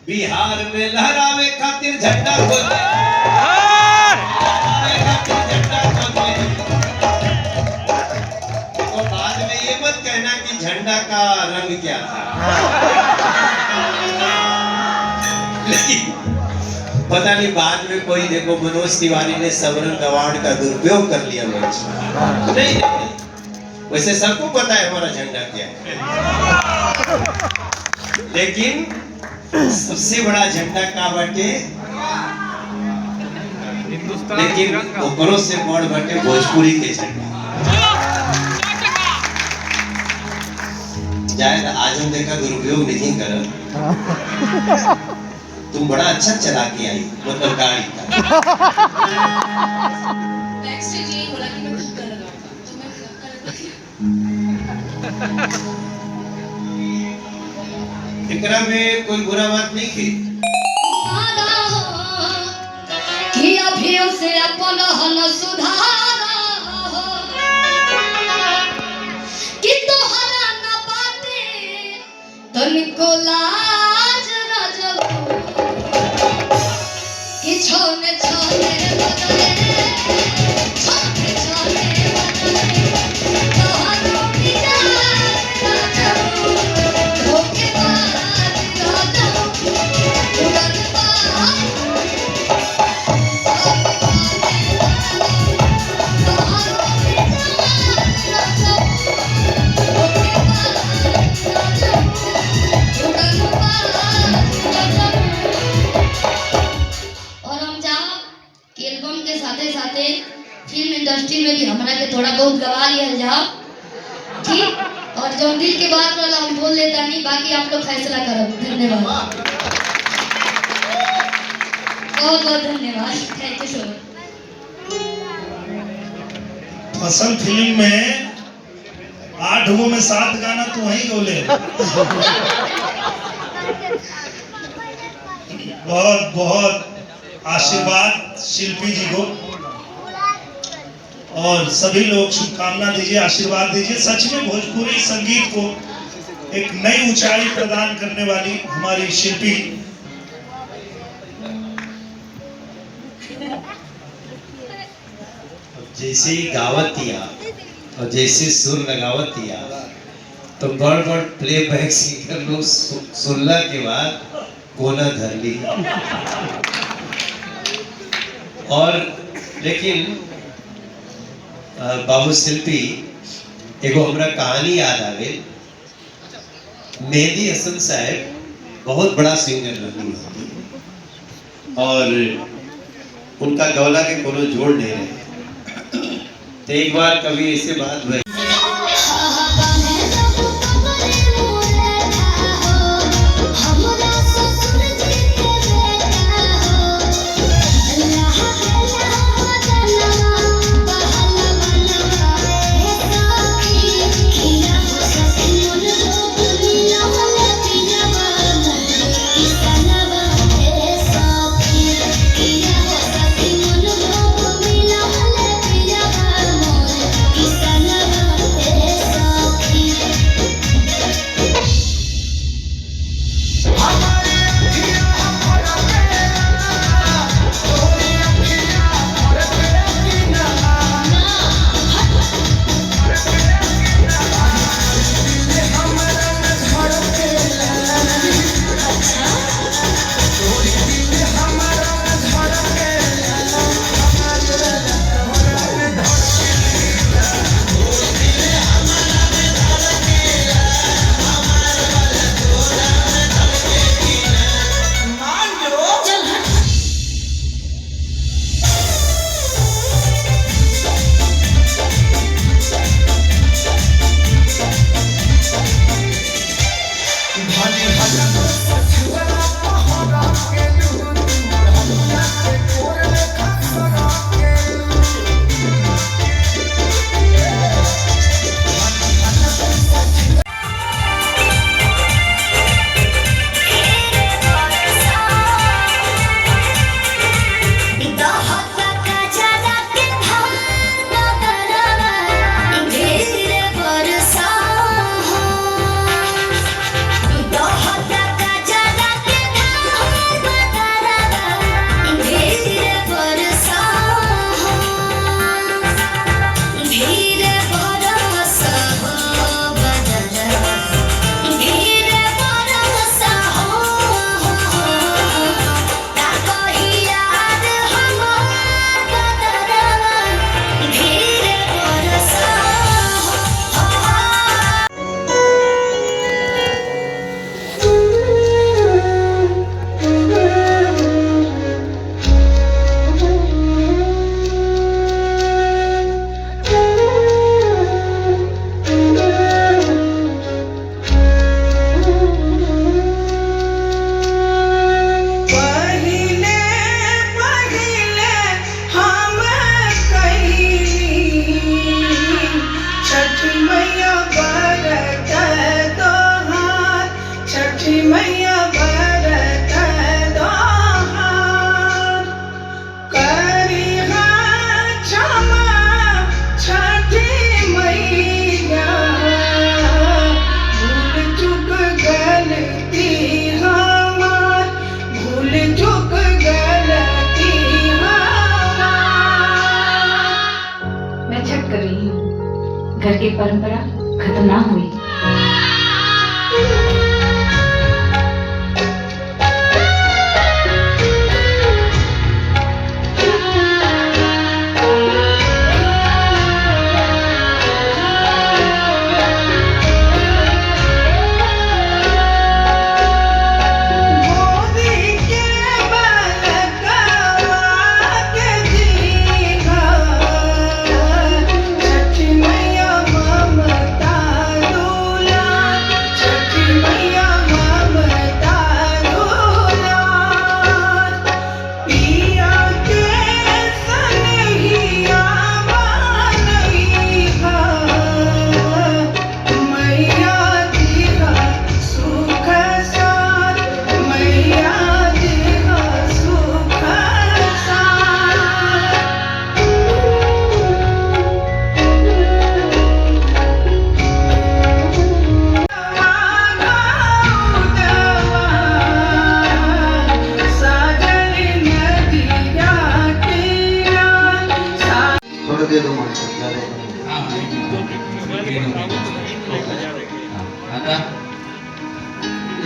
बिहार में लहरावे खातिर झंडा खोले, तो बाद में ये मत कहना कि झंडा का रंग क्या था। लेकिन पता नहीं बाद में कोई देखो मनोज तिवारी ने सबरन गवाड़ का दुरुपयोग कर लिया मंच में। नहीं, वैसे सबको पता है हमारा झंडा क्या है, लेकिन सबसे बड़ा झंडा का बाटे, लेकिन ओकरों से बड़ बाटे भोजपुरी के झंडा। शायद आज हम देखा दुरुपयोग नहीं कर, तुम बड़ा अच्छा चला के आई, मतलब गाड़ी का। बैकस्टेज यही बोला कि मैं धक्का लगाऊंगा, तो मैं धक्का लगा। एकरा में कोई बुरा बात नहीं की। कि अभी उसे अपन हन सुधारा हो, कि तोहरा न बाटे तनिको लाज न जबू, कि छोने छोने बदले, छोने छोने बदले, तोहरा मिजाज न जबू, धोखेबाज न जबू, उड़नबाज फिल्म इंडस्ट्री में भी हमारा के थोड़ा बहुत गवा लिया जाओ, ठीक। और जो दिल के बात वाला हम बोल लेता नहीं, बाकी आप लोग फैसला करो। धन्यवाद, बहुत बहुत धन्यवाद, थैंक यू सो मच। फसल फिल्म में 8 में 7 गाना तू वहीं बोले। बहुत बहुत आशीर्वाद शिल्पी जी को, और सभी लोग शुभकामना दीजिए, आशीर्वाद दीजिए। सच में भोजपुरी संगीत को एक नई ऊंचाई प्रदान करने वाली हमारी शिल्पी जैसे ही गावतिया और जैसे सुर लगावतिया, तो बड़ बड़ प्लेबैक सिंगर लोग सुनला के बाद कोना धर ली। और लेकिन बाबू शिल्पी एगो हमरा कहानी याद आ गई। मेहदी हसन साहब बहुत बड़ा सिंगर रही, और उनका गौला के कोनो जोड़ नहीं रहे। तो एक बार कभी ऐसे बात हुई,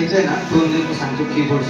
इथे ना दोन दिवस सांगतो कीबोर्ड